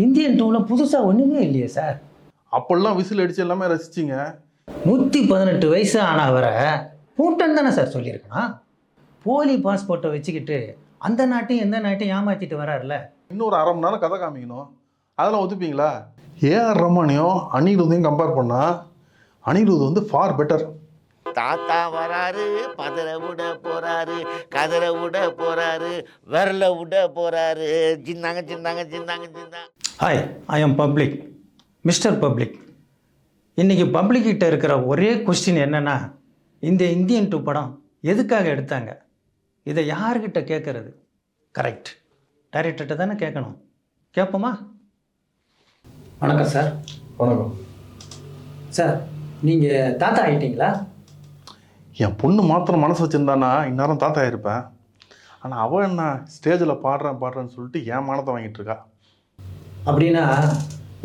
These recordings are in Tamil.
இந்தியன் டூவில் புதுசாக ஒன்றுமே இல்லையே சார். அப்பெல்லாம் விசில் அடிச்சு எல்லாமே ரசிச்சிங்க. 118 வயசு ஆன அவரை கூட்டம் தானே சார் சொல்லியிருக்கணும். போலி பாஸ்போர்ட்டை வச்சுக்கிட்டு அந்த நாட்டையும் எந்த நாட்டையும் ஏமாற்றிட்டு வராருல. இன்னொரு அரை மணி நேரம் கதை காமிக்கணும், அதெல்லாம் ஒத்துப்பீங்களா? ஏஆர் ரஹ்மானையும் அனிருத்தையும் கம்பேர் பண்ணா அனிருத் வந்து ஃபார் பெட்டர். தாத்தா வராரு, பதற விட போறாரு, கதற விட போறாரு, விரல விட போறாரு. சின்னாங்க சின்னாங்க சின்னாங்க சின்னாங்க. Hi, I am public, mister public. இன்றைக்கி பப்ளிக் கிட்ட இருக்கிற ஒரே கொஸ்டின் என்னென்னா, இந்த இந்தியன் டூ படம் எதுக்காக எடுத்தாங்க? இதை யார்கிட்ட கேட்குறது? கரெக்ட், டைரக்டர்கிட்ட தானே கேட்கணும். கேட்போமா? வணக்கம் சார். வணக்கம் சார், நீங்கள் தாத்தா ஆகிட்டீங்களா? என் பொண்ணு மாத்திரம் மனசு வச்சுருந்தானா இந்நேரம் தாத்தா இருப்பேன். ஆனால் அவள் என்ன ஸ்டேஜில் பாடுறேன்னு சொல்லிட்டு என் மானத்தை வாங்கிட்டு இருக்கா. அப்படின்னா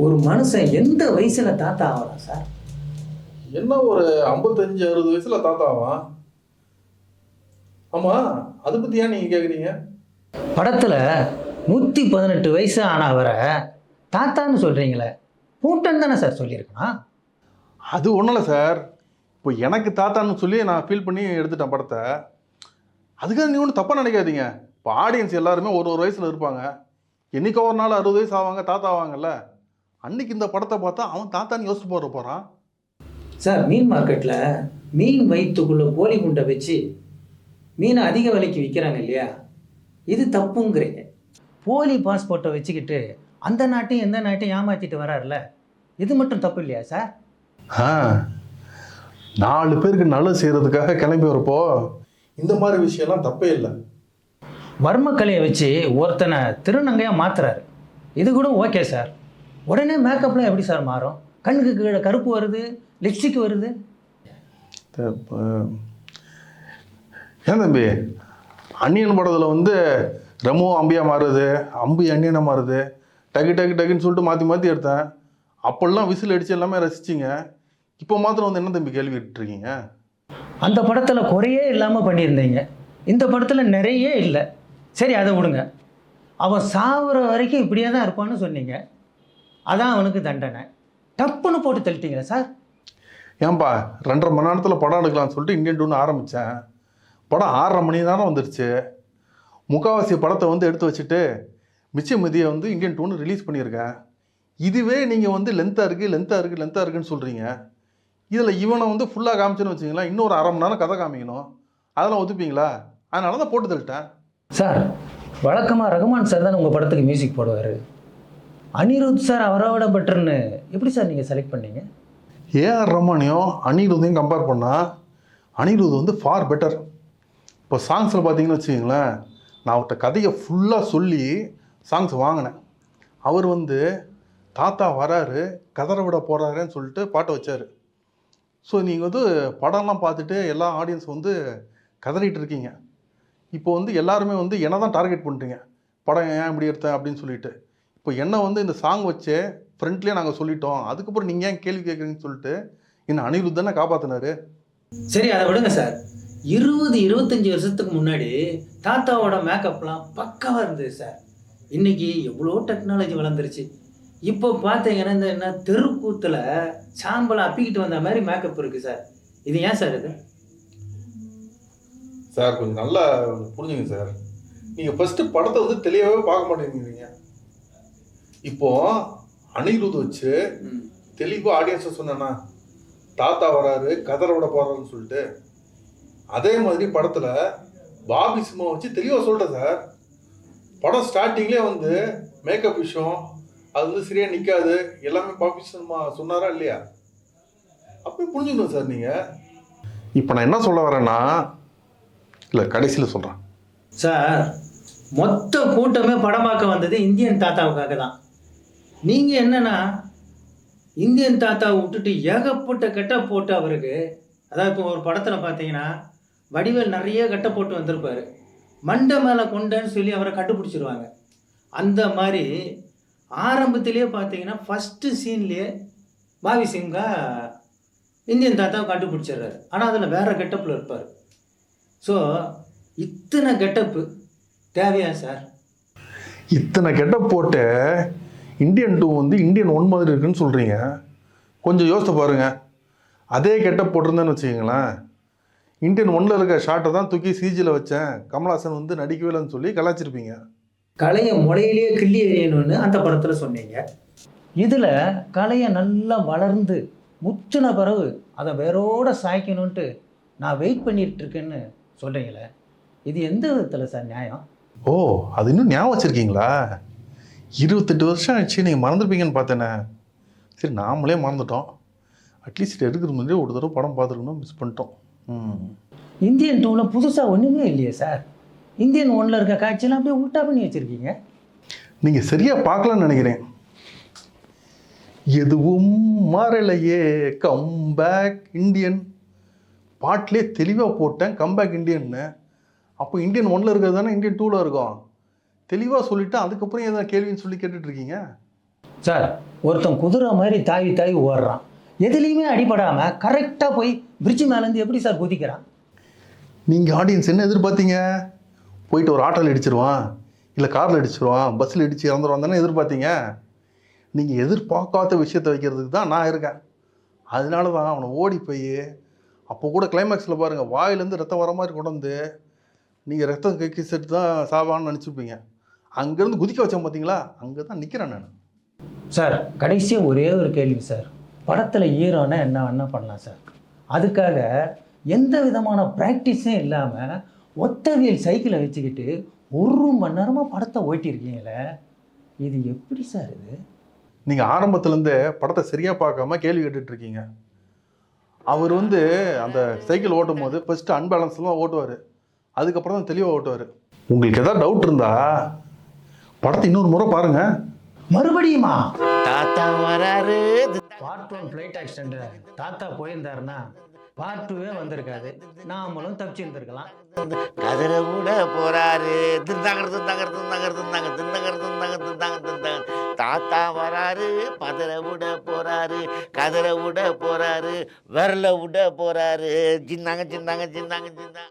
ஒரு மனுஷன் எந்த வயசில் தாத்தா ஆகலாம் சார்? என்ன ஒரு 55-60 வயசில் தாத்தா ஆவான். ஆமாம், அதை பற்றி ஏன் நீங்கள் கேட்குறீங்க? படத்தில் 118 வயசு ஆன அவரை தாத்தான்னு சொல்கிறீங்களே, கூட்டம் தானே சார் சொல்லியிருக்கணும். அது ஒன்றும் இல்லை சார். இப்போ எனக்கு தாத்தான்னு சொல்லி நான் ஃபீல் பண்ணி எடுத்துட்டேன் படத்தை. அதுக்காக நீ ஒன்றும் தப்பாக நினைக்காதீங்க. இப்போ ஆடியன்ஸ் எல்லாருமே ஒரு வயசில் இருப்பாங்க. என்றைக்கோ ஒரு நாள் 60 வயசு ஆவாங்க, தாத்தா ஆவாங்கல்ல. அன்னைக்கு இந்த படத்தை பார்த்தா அவன் தாத்தான்னு யோசிச்சு போகிறான். சார், மீன் மார்க்கெட்டில் மீன் வயிற்றுக்குள்ளே கோழி குண்டை வச்சு மீனை அதிக விலைக்கு விற்கிறாங்க இல்லையா? இது தப்புங்கிறீங்க. போலி பாஸ்போர்ட்டை வச்சுக்கிட்டு அந்த நாட்டையும் எந்த நாட்டையும் ஏமாற்றிட்டு வராருல, இது மட்டும் தப்பு இல்லையா சார்? 4 பேருக்கு நல்லது செய்கிறதுக்காக கிளம்பி வரப்போ இந்த மாதிரி விஷயம்லாம் தப்பே இல்லை. வர்மக்கலையை வச்சு ஒருத்தனை திருநங்கையாக மாற்றுறாரு, இது கூட ஓகே சார். உடனே மேக்கப்லாம் எப்படி சார் மாறும்? கண்ணுக்கு கீழே கருப்பு வருது, லிப்ஸ்டிக் வருது. ஏன் தம்பி, அன்னியன் படத்தில் வந்து ரெமோ அம்பியா மாறுது, அம்பி அன்னியனை மாறுது, டக்கு டக்கு டக்குன்னு சொல்லிட்டு மாற்றி எடுத்தேன். அப்பெல்லாம் விசில் அடித்து எல்லாமே ரசிச்சிங்க. இப்போ மாத்திரம் வந்து என்ன தம்பி கேள்வி கேட்டுருக்கீங்க? அந்த படத்தில் குறையே இல்லாமல் பண்ணியிருந்தீங்க, இந்த படத்தில் நிறைய இல்லை. சரி, அதை விடுங்க. அவன் சாகுற வரைக்கும் இப்படியே தான் இருப்பான்னு சொன்னீங்க, அதான் அவனுக்கு தண்டனை. டப்புன்னு போட்டு தள்ளிட்டீங்களா சார்? ஏன்பா 2.5 மணி நேரத்தில் படம் எடுக்கலாம்னு சொல்லிட்டு இந்தியன் டூன்னு ஆரம்பித்தேன். படம் 6:30 மணி நேரம் வந்துருச்சு. முக்கால்வாசி படத்தை வந்து எடுத்து வச்சுட்டு மிச்ச மதியை வந்து இந்தியன் டூன்னு ரிலீஸ் பண்ணியிருக்கேன். இதுவே நீங்கள் வந்து லென்த்தாக இருக்குன்னு சொல்கிறீங்க. இதில் இவனை வந்து ஃபுல்லாக காமிச்சுன்னு வச்சிங்களா, இன்னொரு அரை மணி நேரம் கதை காமிக்கணும், அதெல்லாம் ஒத்துப்பீங்களா? அதனால தான் போட்டு தள்ளிட்டேன். சார், வழக்கமாக ரகுமான் சார் தான் உங்கள் படத்துக்கு மியூசிக் போடுவார். அனிருத் சார் அவரோட பெட்டர்னு எப்படி சார் நீங்கள் செலக்ட் பண்ணீங்க? ஏஆர் ரஹ்மானையும் அனிருத்தையும் கம்பேர் பண்ணால் அனிருத் வந்து ஃபார் பெட்டர். இப்போ சாங்ஸில் பார்த்தீங்கன்னு வச்சுக்கிங்களேன், நான் அவர்கிட்ட கதையை ஃபுல்லாக சொல்லி சாங்ஸ் வாங்கினேன். அவர் வந்து தாத்தா வராரு, கதற விட போகிறாருன்னு சொல்லிட்டு பாட்டை வச்சார். ஸோ நீங்கள் வந்து படம்லாம் பார்த்துட்டு எல்லா ஆடியன்ஸ் வந்து கதறிட்டு இருக்கீங்க. இப்போ வந்து எல்லாருமே வந்து என்ன தான் டார்கெட் பண்ணுறீங்க, படம் ஏன் இப்படி எடுத்தேன் அப்படின்னு சொல்லிட்டு. இப்போ என்ன வந்து இந்த சாங் வச்சு ஃப்ரெண்ட்லேயே நாங்கள் சொல்லிட்டோம், அதுக்கப்புறம் நீங்கள் ஏன் கேள்வி கேட்குறீங்கன்னு சொல்லிட்டு என்ன அனிருத் தானே காப்பாற்றினாரு. சரி, அதை விடுங்க சார். 20-25 வருஷத்துக்கு முன்னாடி தாத்தாவோட மேக்கப்லாம் பக்காவாக இருந்தது சார். இன்றைக்கி எவ்வளோ டெக்னாலஜி வளர்ந்துருச்சு. இப்போ பார்த்தீங்கன்னா இந்த என்ன தெருக்கூத்தில் சாம்பலை அப்பிக்கிட்டு வந்த மாதிரி மேக்கப் இருக்குது சார். இது ஏன் சார் இது? சார் கொஞ்சம் நல்லா புரிஞ்சுங்க சார். நீங்கள் ஃபஸ்ட்டு படத்தை வந்து தெளிவாகவே பார்க்க மாட்டேங்கிறீங்க. இப்போது அனிருத் வச்சு தெளிவாக ஆடியன்ஸை சொன்னேன்னா தாத்தா வராரு, கதற விட போகிறாருன்னு சொல்லிட்டு, அதே மாதிரி படத்தில் பாபி சிம்மா வச்சு தெளிவாக சொல்லிட்டேன் சார். படம் ஸ்டார்டிங்லேயே வந்து மேக்கப் விஷயம் அது வந்து சரியாக நிற்காது, எல்லாமே பாபி சிம்மா சொன்னாரா இல்லையா? அப்போ புரிஞ்சுக்கணும் சார் நீங்கள். இப்போ நான் என்ன சொல்ல வரேன்னா, இல்லை கடைசியில் சொல்கிறேன் சார். மொத்த கூட்டமே படம் பார்க்க வந்தது இந்தியன் தாத்தாவுக்காக தான். நீங்கள் என்னன்னா இந்தியன் தாத்தாவை விட்டுட்டு ஏகப்பட்ட கெட்ட போட்டு அவருக்கு, அதாவது இப்போ ஒரு படத்தில் பார்த்தீங்கன்னா வடிவேல் நிறைய கெட்ட போட்டு வந்திருப்பார், மண்டை மேலே கொண்டேன்னு சொல்லி அவரை கண்டுபிடிச்சிருவாங்க. அந்த மாதிரி ஆரம்பத்திலே பார்த்தீங்கன்னா ஃபஸ்ட்டு சீன்லேயே பாவி சிங்கா இந்தியன் தாத்தாவை கண்டுபிடிச்சிடுறாரு. ஆனால் அதில் வேறு கெட்டப்பில் இருப்பார். ஸோ இத்தனை கெட்டப்பு தேவையா சார்? இத்தனை கெட்டப் போட்டு இந்தியன் 2 வந்து இந்தியன் 1 மாதிரி இருக்குன்னு சொல்கிறீங்க. கொஞ்சம் யோசித்து பாருங்க. அதே கெட்டப் போட்டிருந்தேன்னு வச்சுக்கிங்களேன், இந்தியன் 1ல் இருக்க ஷார்ட்டை தான் தூக்கி சிஜியில் வச்சேன், கமல்ஹாசன் வந்து நடிக்கவே இல்லைன்னு சொல்லி கலாச்சிருப்பீங்க. கலையை முளையிலேயே கிள்ளி எறியணும்னு அந்த படத்தில் சொன்னீங்க. இதில் கலையை நல்லா வளர்ந்து முற்றின பிறகு அதை வேரோட சாய்க்கணுன்ட்டு நான் வெயிட் பண்ணிட்டு இருக்கேன்னு சொல்கிறீங்களே, இது எந்த விதத்தில் சார் நியாயம்? ஓ, அது இன்னும் ஞாபகம் வச்சுருக்கீங்களா? 28 வருஷம் ஆச்சு, நீங்கள் மறந்துருப்பீங்கன்னு பார்த்தேனே. சரி, நாமளே மறந்துட்டோம். அட்லீஸ்ட் எடுக்கிற முன்னாடி ஒரு தடவை படம் பார்த்துருக்கணும், மிஸ் பண்ணிட்டோம். இந்தியன் 2ல் புதுசாக ஒன்றுமே இல்லையே சார். இந்தியன் 1ல் இருக்க காட்சியெல்லாம் அப்படியே உல்ட்டா பண்ணி வச்சுருக்கீங்க. நீங்கள் சரியாக பார்க்கலான்னு நினைக்கிறேன். எதுவும் மாறலையே, கம்பேக் இந்தியன் பாட்டிலே தெளிவாக போட்டேன், கம்பேக் இந்தியன்னு. அப்போ இந்தியன் 1ல் இருக்கிறது தானே இந்தியன் 2ல் இருக்கும். தெளிவாக சொல்லிவிட்டு அதுக்கப்புறம் எதாவது கேள்வின்னு சொல்லி கேட்டுட்ருக்கீங்க. சார், ஒருத்தன் குதிரை மாதிரி தாவி தாவி ஓடுறான், எதுலேயுமே அடிபடாமல் கரெக்டாக போய் பிரிட்ஜ் மேலேருந்து எப்படி சார் குதிக்கிறான்? நீங்கள் ஆடியன்ஸ் என்ன எதிர்பார்த்தீங்க? போயிட்டு ஒரு ஆட்டோவில் அடிச்சிருவான், இல்லை காரில் அடிச்சிருவான், பஸ்ஸில் அடித்து இறந்துருவான் தானே எதிர்பார்த்தீங்க? நீங்கள் எதிர்பார்க்காத விஷயத்தை வைக்கிறதுக்கு தான் நான் இருக்கேன். அதனால தான் அவனை ஓடி போய் அப்போ கூட கிளைமேக்ஸில் பாருங்கள், வாயிலேருந்து ரத்தம் வர மாதிரி கொண்டு வந்து நீங்கள் ரத்தம் கைக்கு செட்டு தான் சாவான்னு நினச்சிருப்பீங்க. அங்கேருந்து குதிக்க வச்சேன் பார்த்தீங்களா, அங்கே தான் நிற்கிறேன் நான். சார், கடைசியாக ஒரே ஒரு கேள்வி சார். படத்தில் ஹீரோனா என்ன பண்ணலாம் சார்? அதுக்காக எந்த விதமான ப்ராக்டிஸும் இல்லாமல் ஒத்தவியல் சைக்கிளை வச்சுக்கிட்டு 1 மணி நேரமாக படத்தை ஓட்டியிருக்கீங்களே, இது எப்படி சார் இது? நீங்கள் ஆரம்பத்துலேருந்தே படத்தை சரியாக பார்க்காம கேள்வி கேட்டுட்ருக்கீங்க. அவர் வந்து அந்த சைக்கிள் ஓட்டும் போது ஃபஸ்ட்டு அன்பேலன்ஸில் தான் ஓட்டுவார், அதுக்கப்புறம் தான் தெளிவாக ஓட்டுவார். உங்களுக்கு எதாவது டவுட் இருந்தால் படத்தை இன்னொரு முறை பாருங்கள். மறுபடியுமா? தாத்தா வராரு. பார்ட் 1 ஃப்ளைட் ஆக்சிடென்ட் தாத்தா போயிருந்தாருன்னா பார்ட் 2 வந்திருக்காது, நாமளும் தப்பிச்சிருந்துருக்கலாம். கதிரை விட போறாரு. திண்டாங்க திண்டாங்க திண்டாங்க திண்டாங்க திண்டாங்க திண்டாங்க திண்டாங்க திண்டாங்க. தாத்தா வராரு, பதரை விட போறாரு, கதிரை விட போறாரு, விரல விட போறாரு. சின்னாங்க சின்னாங்க சின்னாங்க சின்னாங்க.